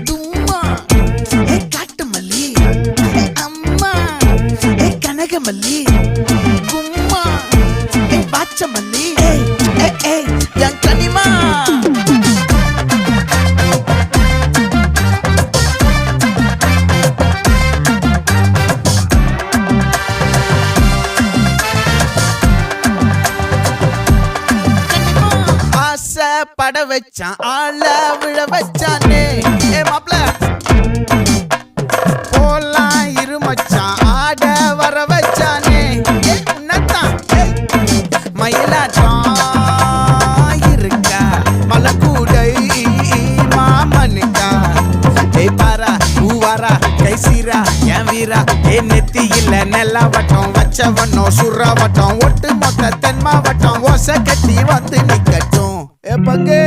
தும்மா காட்டு மல்லி அம்மா கனகமல்லி கும்மா பாச்ச மல்லி என் கனிமா பட வச்சான் ஆள விழ வச்சானே மாப்ள போலாம் இருமச்சான் ஆட வர வச்சானே உன்னத்தான் மயிலாட்டம் இருக்கா மலக்கூடை மாமனுக்கா பாரா பூவாரா கைசீரா என் வீரா நெத்தி இல்ல நெல்லா வட்டம் வச்சவனும் சுறா வட்டம் ஒட்டு மொத்த தென் மாவட்டம் ஓசை கட்டி வந்து நிக்கட்டும் பங்கே